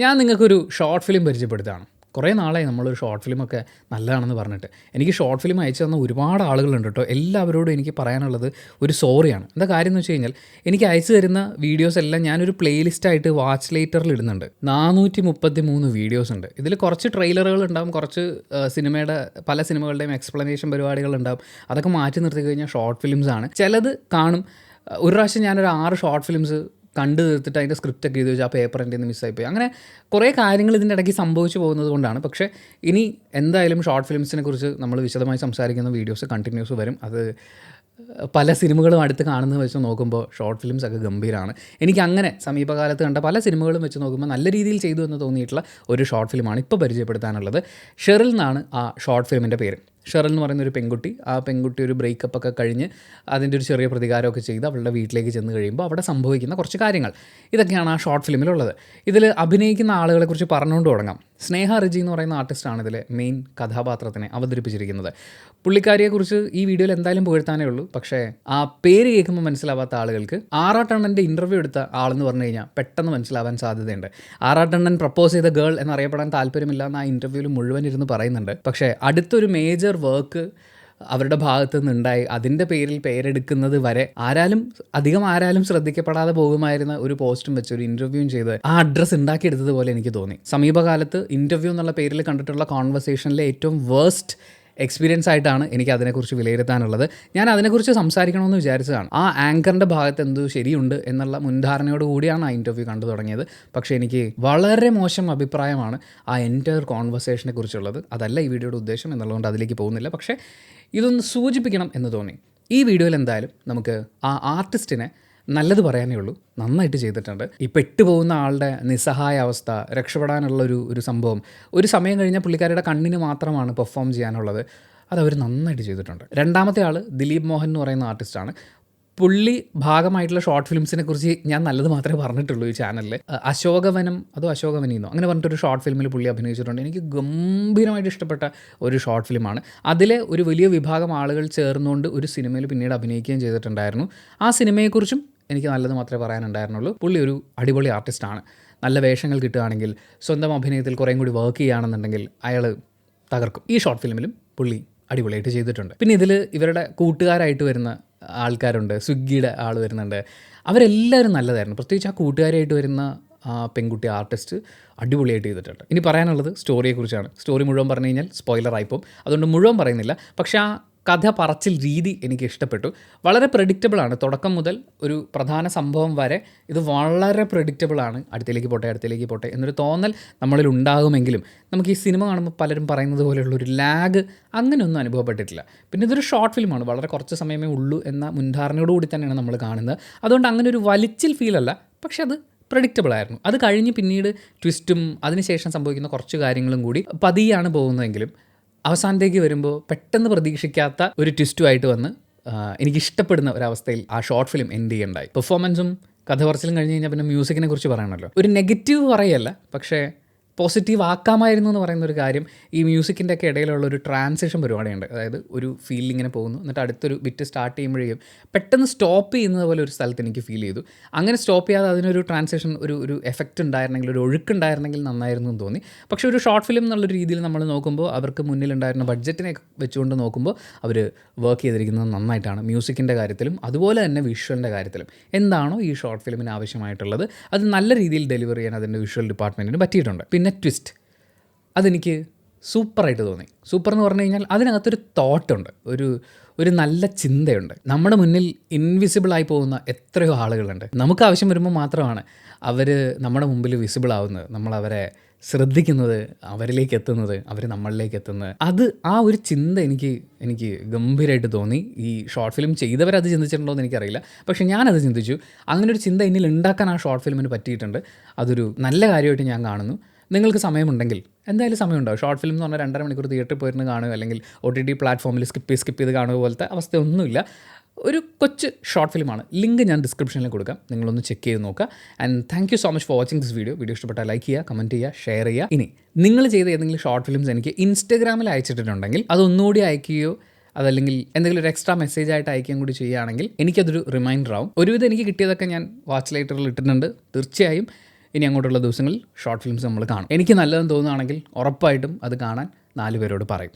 ഞാൻ നിങ്ങൾക്കൊരു short film പരിചയപ്പെടുത്തുകയാണ്. കുറേ നാളായി നമ്മളൊരു ഷോർട്ട് ഫിലിമൊക്കെ നല്ലതാണെന്ന് പറഞ്ഞിട്ട്. എനിക്ക് ഷോർട്ട് ഫിലിം അയച്ചു തന്ന ഒരുപാട് ആളുകളുണ്ട് കേട്ടോ. എല്ലാവരോടും എനിക്ക് പറയാനുള്ളത് ഒരു സോറിയാണ്. എന്താ കാര്യം എന്ന് വെച്ച് കഴിഞ്ഞാൽ, എനിക്ക് അയച്ചു തരുന്ന വീഡിയോസ് എല്ലാം ഞാനൊരു പ്ലേലിസ്റ്റായിട്ട് വാച്ച് ലേറ്ററിൽ ഇടുന്നുണ്ട്. 433 വീഡിയോസ് ഉണ്ട്. ഇതിൽ കുറച്ച് ട്രെയിലറുകൾ ഉണ്ടാവും, കുറച്ച് സിനിമയുടെ പല സിനിമകളുടെയും എക്സ്പ്ലനേഷൻ പരിപാടികളുണ്ടാവും. അതൊക്കെ മാറ്റി നിർത്തി കഴിഞ്ഞാൽ ഷോർട്ട് ഫിലിംസാണ്. ചിലത് കാണും. ഒരു പ്രാവശ്യം ഞാനൊരു 6 ഷോർട്ട് ഫിലിംസ് കണ്ടു തീർത്തിട്ട് അതിൻ്റെ സ്ക്രിപ്റ്റൊക്കെ എഴുതി വെച്ച് ആ പേപ്പർ എൻ്റെ നിന്ന് മിസ്സായിപ്പോയി. അങ്ങനെ കുറേ കാര്യങ്ങൾ ഇതിൻ്റെ ഇടയ്ക്ക് സംഭവിച്ചു പോകുന്നത് കൊണ്ടാണ്. പക്ഷേ ഇനി എന്തായാലും ഷോർട്ട് ഫിലിംസിനെ കുറിച്ച് നമ്മൾ വിശദമായി സംസാരിക്കുന്ന വീഡിയോസ് കണ്ടിന്യൂസ് വരും. അത് പല സിനിമകളും അടുത്ത് കാണുന്നത് വെച്ച് നോക്കുമ്പോൾ ഷോർട്ട് ഫിലിംസ് ഒക്കെ ഗംഭീരമാണ്. എനിക്ക് അങ്ങനെ സമീപകാലത്ത് കണ്ട പല സിനിമകളും വെച്ച് നോക്കുമ്പോൾ നല്ല രീതിയിൽ ചെയ്തു എന്ന് തോന്നിയിട്ടുള്ള ഒരു ഷോർട്ട് ഫിലിമാണ് ഇപ്പോൾ പരിചയപ്പെടുത്താനുള്ളത്. ഷെറിൽ എന്നാണ് ആ ഷോർട്ട് ഫിലിമിൻ്റെ പേര്. ഷെറിൽ എന്ന് പറയുന്ന ഒരു പെൺകുട്ടി, ആ പെൺകുട്ടി ഒരു ബ്രേക്കപ്പ് ഒക്കെ കഴിഞ്ഞ് അതിൻ്റെ ഒരു ചെറിയ പ്രതികാരമൊക്കെ ചെയ്ത് അവളുടെ വീട്ടിലേക്ക് ചെന്ന് കഴിയുമ്പോൾ അവിടെ സംഭവിക്കുന്ന കുറച്ച് കാര്യങ്ങൾ, ഇതൊക്കെയാണ് ആ ഷോർട്ട് ഫിലിമിലുള്ളത്. ഇതിൽ അഭിനയിക്കുന്ന ആളുകളെക്കുറിച്ച് പറഞ്ഞുകൊണ്ട് തുടങ്ങാം. സ്നേഹ റിജി എന്ന് പറയുന്ന ആർട്ടിസ്റ്റാണ് ഇതിലെ മെയിൻ കഥാപാത്രത്തിനെ അവതരിപ്പിച്ചിരിക്കുന്നത്. പുള്ളിക്കാരിയെക്കുറിച്ച് ഈ വീഡിയോയിൽ എന്തായാലും പുകഴ്ത്താനേ ഉള്ളൂ. പക്ഷേ ആ പേര് കേൾക്കുമ്പോൾ മനസ്സിലാവാത്ത ആളുകൾക്ക് ആറാട്ടണ്ണൻ്റെ ഇൻ്റർവ്യൂ എടുത്ത ആളെന്ന് പറഞ്ഞു കഴിഞ്ഞാൽ പെട്ടെന്ന് മനസ്സിലാവാൻ സാധ്യതയുണ്ട്. ആറാട്ടണ്ണൻ പ്രപ്പോസ് ചെയ്ത ഗേൾ എന്നറിയപ്പെടാൻ താല്പര്യമില്ല എന്ന് ആ ഇൻ്റർവ്യൂവിൽ മുഴുവൻ ഇരുന്ന് പറയുന്നുണ്ട്. പക്ഷേ അടുത്തൊരു മേജർ വർക്ക് അവരുടെ ഭാഗത്തു നിന്നുണ്ടായി അതിൻ്റെ പേരിൽ പേരെടുക്കുന്നത് വരെ അധികം ആരാലും ശ്രദ്ധിക്കപ്പെടാതെ പോകുമായിരുന്ന ഒരു പോസ്റ്റും വെച്ച് ഒരു ഇൻ്റർവ്യൂവും ചെയ്ത് ആ അഡ്രസ്സ് ഉണ്ടാക്കിയെടുത്തതുപോലെ എനിക്ക് തോന്നി. സമീപകാലത്ത് ഇൻ്റർവ്യൂ എന്നുള്ള പേരിൽ കണ്ടിട്ടുള്ള കോൺവെർസേഷനിലെ ഏറ്റവും വേർസ്റ്റ് എക്സ്പീരിയൻസ് ആയിട്ടാണ് എനിക്ക് അതിനെക്കുറിച്ച് വിലയിരുത്താനുള്ളത്. ഞാൻ അതിനെക്കുറിച്ച് സംസാരിക്കണമെന്ന് വിചാരിച്ചതാണ്. ആ ആങ്കറിൻ്റെ ഭാഗത്ത് എന്തോ ശരിയുണ്ട് എന്നുള്ള മുൻധാരണയോട് കൂടിയാണ് ആ ഇൻ്റർവ്യൂ കണ്ടു തുടങ്ങിയത്. പക്ഷേ എനിക്ക് വളരെ മോശം അഭിപ്രായമാണ് ആ എൻറ്റയർ കോൺവെർസേഷനെ കുറിച്ചുള്ളത്. അതല്ല ഈ വീഡിയോയുടെ ഉദ്ദേശം എന്നുള്ളതുകൊണ്ട് അതിലേക്ക് പോകുന്നില്ല. പക്ഷേ ഇതൊന്ന് സൂചിപ്പിക്കണം എന്ന് തോന്നി. ഈ വീഡിയോയിൽ എന്തായാലും നമുക്ക് ആ ആർട്ടിസ്റ്റിനെ നല്ലത് പറയാനേ ഉള്ളൂ. നന്നായിട്ട് ചെയ്തിട്ടുണ്ട്. ഈ പെട്ടുപോകുന്ന ആളുടെ നിസ്സഹായ അവസ്ഥ, രക്ഷപ്പെടാനുള്ള ഒരു സംഭവം, ഒരു സമയം കഴിഞ്ഞാൽ പുള്ളിക്കാരുടെ കണ്ണിന് മാത്രമാണ് പെർഫോം ചെയ്യാനുള്ളത്. അതവർ നന്നായിട്ട് ചെയ്തിട്ടുണ്ട്. രണ്ടാമത്തെ ആൾ ദിലീപ് മോഹൻ എന്ന് പറയുന്ന ആർട്ടിസ്റ്റാണ്. പുള്ളി ഭാഗമായിട്ടുള്ള ഷോർട്ട് ഫിലിംസിനെ കുറിച്ച് ഞാൻ നല്ലത് മാത്രമേ പറഞ്ഞിട്ടുള്ളൂ ഈ ചാനലിൽ. അശോകവനിന്നോ അങ്ങനെ പറഞ്ഞിട്ടൊരു ഷോർട്ട് ഫിലിമിൽ പുള്ളി അഭിനയിച്ചിട്ടുണ്ട്. എനിക്ക് ഗംഭീരമായിട്ട് ഇഷ്ടപ്പെട്ട ഒരു ഷോർട്ട് ഫിലിമാണ്. അതിലെ ഒരു വലിയ വിഭാഗം ആളുകൾ ചേർന്നുകൊണ്ട് ഒരു സിനിമയിൽ പിന്നീട് അഭിനയിക്കുകയും ചെയ്തിട്ടുണ്ടായിരുന്നു. ആ സിനിമയെക്കുറിച്ചും എനിക്ക് നല്ലത് മാത്രമേ പറയാനുണ്ടായിരുന്നുള്ളൂ. പുള്ളി ഒരു അടിപൊളി ആർട്ടിസ്റ്റാണ്. നല്ല വേഷങ്ങൾ കിട്ടുകയാണെങ്കിൽ, സ്വന്തം അഭിനയത്തിൽ കുറേയും കൂടി വർക്ക് ചെയ്യുകയാണെന്നുണ്ടെങ്കിൽ അയാൾ തകർക്കും. ഈ ഷോർട്ട് ഫിലിമിലും പുള്ളി അടിപൊളിയായിട്ട് ചെയ്തിട്ടുണ്ട്. പിന്നെ ഇതിൽ ഇവരുടെ കൂട്ടുകാരായിട്ട് വരുന്ന ആൾക്കാരുണ്ട്. സ്വിഗ്ഗിയുടെ ആൾ വരുന്നുണ്ട്. അവരെല്ലാവരും നല്ലതായിരുന്നു. പ്രത്യേകിച്ച് ആ കൂട്ടുകാരായിട്ട് വരുന്ന പെൺകുട്ടി ആർട്ടിസ്റ്റ് അടിപൊളിയായിട്ട് ചെയ്തിട്ടുണ്ട്. ഇനി പറയാനുള്ളത് സ്റ്റോറിയെക്കുറിച്ചാണ്. സ്റ്റോറി മുഴുവൻ പറഞ്ഞു കഴിഞ്ഞാൽ സ്പോയിലറായിപ്പോവും. അതുകൊണ്ട് മുഴുവൻ പറയുന്നില്ല. പക്ഷേ ആ കഥ പറച്ചിൽ രീതി എനിക്ക് ഇഷ്ടപ്പെട്ടു. വളരെ പ്രഡിക്റ്റബിളാണ്. തുടക്കം മുതൽ ഒരു പ്രധാന സംഭവം വരെ ഇത് വളരെ പ്രഡിക്റ്റബിളാണ്. അടുത്തേക്ക് പോട്ടെ എന്നൊരു തോന്നൽ നമ്മളിൽ ഉണ്ടാകുമെങ്കിലും നമുക്ക് ഈ സിനിമ കാണുമ്പോൾ പലരും പറയുന്നത് പോലെയുള്ളൊരു ലാഗ് അങ്ങനെയൊന്നും അനുഭവപ്പെട്ടിട്ടില്ല. പിന്നെ ഇതൊരു ഷോർട്ട് ഫിലിമാണ്. വളരെ കുറച്ച് സമയമേ ഉള്ളൂ എന്ന മുൻധാരണയോടുകൂടി തന്നെയാണ് നമ്മൾ കാണുന്നത്. അതുകൊണ്ട് അങ്ങനെ ഒരു വലിച്ചിൽ ഫീലല്ല. പക്ഷെ അത് പ്രഡിക്റ്റബിൾ ആയിരുന്നു. അത് കഴിഞ്ഞ് പിന്നീട് ട്വിസ്റ്റും അതിനുശേഷം സംഭവിക്കുന്ന കുറച്ച് കാര്യങ്ങളും കൂടി പതിയാണ് പോകുന്നതെങ്കിലും അവസാനത്തേക്ക് വരുമ്പോൾ പെട്ടെന്ന് പ്രതീക്ഷിക്കാത്ത ഒരു ട്വിസ്റ്റുമായിട്ട് വന്ന് എനിക്കിഷ്ടപ്പെടുന്ന ഒരവസ്ഥയിൽ ആ ഷോർട്ട് ഫിലിം എൻഡ് ചെയ്യണ്ടായി. പെർഫോമൻസും കഥ പറച്ചിലും കഴിഞ്ഞ് കഴിഞ്ഞാൽ പിന്നെ മ്യൂസിക്കിനെ കുറിച്ച് പറയണമല്ലോ. ഒരു നെഗറ്റീവ് പറയല്ല, പക്ഷേ പോസിറ്റീവ് ആക്കാമായിരുന്നു എന്ന് പറയുന്ന ഒരു കാര്യം ഈ മ്യൂസിക്കിൻ്റെ ഒക്കെ ഇടയിലുള്ള ഒരു ട്രാൻസിഷൻ പരിപാടിയുണ്ട്. അതായത് ഒരു ഫീൽ ഇങ്ങനെ പോകുന്നു, എന്നിട്ട് അടുത്തൊരു ബിറ്റ് സ്റ്റാർട്ട് ചെയ്യുമ്പോഴേക്കും പെട്ടെന്ന് സ്റ്റോപ്പ് ചെയ്യുന്നത് പോലെ ഒരു സ്ഥലത്ത് എനിക്ക് ഫീൽ ചെയ്തു. അങ്ങനെ സ്റ്റോപ്പ് ചെയ്യാതെ അതിനൊരു ട്രാൻസിഷൻ, ഒരു എഫക്റ്റ് ഉണ്ടായിരുന്നെങ്കിൽ, ഒരു ഒഴുക്കുണ്ടായിരുന്നെങ്കിൽ നന്നായിരുന്നു എന്ന് തോന്നി. പക്ഷേ ഒരു ഷോർട്ട് ഫിലിം എന്നുള്ള രീതിയിൽ നമ്മൾ നോക്കുമ്പോൾ അവർക്ക് മുന്നിലുണ്ടായിരുന്ന ബഡ്ജറ്റിനെ വെച്ചുകൊണ്ട് നോക്കുമ്പോൾ അവർ വർക്ക് ചെയ്തിരിക്കുന്നത് നന്നായിട്ടാണ്. മ്യൂസിക്കിൻ്റെ കാര്യത്തിലും അതുപോലെ തന്നെ വിഷ്വലിൻ്റെ കാര്യത്തിലും എന്താണോ ഈ ഷോർട്ട് ഫിലിമിന് ആവശ്യമായിട്ടുള്ളത് അത് നല്ല രീതിയിൽ ഡെലിവർ ചെയ്യാൻ അതിൻ്റെ വിഷ്വൽ ഡിപ്പാർട്ട്മെൻറ്റിന് പറ്റിയിട്ടുണ്ട്. പിന്നെ ട്വിസ്റ്റ് അതെനിക്ക് സൂപ്പറായിട്ട് തോന്നി. സൂപ്പർ എന്ന് പറഞ്ഞു കഴിഞ്ഞാൽ അതിനകത്തൊരു തോട്ടുണ്ട്, ഒരു നല്ല ചിന്തയുണ്ട്. നമ്മുടെ മുന്നിൽ ഇൻവിസിബിളായി പോകുന്ന എത്രയോ ആളുകളുണ്ട്. നമുക്ക് ആവശ്യം വരുമ്പോൾ മാത്രമാണ് അവർ നമ്മുടെ മുമ്പിൽ വിസിബിൾ ആവുന്നത്, നമ്മളവരെ ശ്രദ്ധിക്കുന്നത്, അവരിലേക്ക് എത്തുന്നത്, അവർ നമ്മളിലേക്ക് എത്തുന്നത്. ആ ഒരു ചിന്ത എനിക്ക് ഗംഭീരമായിട്ട് തോന്നി. ഈ ഷോർട്ട് ഫിലിം ചെയ്തവരത് ചിന്തിച്ചിട്ടുണ്ടോ എന്ന് എനിക്കറിയില്ല. പക്ഷേ ഞാനത് ചിന്തിച്ചു. അങ്ങനൊരു ചിന്ത എന്നിൽ ഉണ്ടാക്കാൻ ആ ഷോർട്ട് ഫിലിമിന് പറ്റിയിട്ടുണ്ട്. അതൊരു നല്ല കാര്യമായിട്ട് ഞാൻ കാണുന്നു. നിങ്ങൾക്ക് സമയമുണ്ടെങ്കിൽ എന്തായാലും സമയമുണ്ടാവും. ഷോർട്ട് ഫിലിം എന്ന് പറഞ്ഞാൽ 2.5 മണിക്കൂർ തിയേറ്ററിൽ പോയിരുന്ന് കാണുക, അല്ലെങ്കിൽ OTT പ്ലാറ്റ്ഫോമിൽ സ്കിപ്പ് ചെയ്ത് കാണുക പോലത്തെ അവസ്ഥയൊന്നുമില്ല. ഒരു കൊച്ചു ഷോർട്ട് ഫിലിമാണ്. ലിങ്ക് ഞാൻ ഡിസ്ക്രിപ്ഷനിൽ കൊടുക്കാം, നിങ്ങളൊന്ന് ചെക്ക് ചെയ്ത് നോക്കുക. And thank you so much for watching this video. ഇഷ്ടപ്പെട്ടാൽ ലൈക്ക് ചെയ്യുക, കമൻറ്റ് ചെയ്യുക, ഷെയർ ചെയ്യുക. ഇനി നിങ്ങൾ ചെയ്ത ഏതെങ്കിലും ഷോർട്ട് ഫിലിംസ് എനിക്ക് ഇൻസ്റ്റഗ്രാമിൽ അയച്ചിട്ടുണ്ടെങ്കിൽ അതൊന്നുകൂടി അയക്കുകയോ അതല്ലെങ്കിൽ എന്തെങ്കിലും ഒരു എക്സ്ട്രാ മെസ്സേജ് ആയിട്ട് അയക്കുകയും കൂടി ചെയ്യുകയാണെങ്കിൽ എനിക്കതൊരു റിമൈൻഡർ ആവും. ഒരുവിധം എനിക്ക് കിട്ടിയതൊക്കെ ഞാൻ വാച്ച് ലൈറ്ററിൽ ഇട്ടിട്ടുണ്ട്. തീർച്ചയായും ഇനി അങ്ങോട്ടുള്ള ദിവസങ്ങളിൽ ഷോർട്ട് ഫിലിംസ് നമ്മൾ കാണും. എനിക്ക് നല്ലതെന്ന് തോന്നുകയാണെങ്കിൽ ഉറപ്പായിട്ടും അത് കാണാൻ 4 പേരോട് പറയും.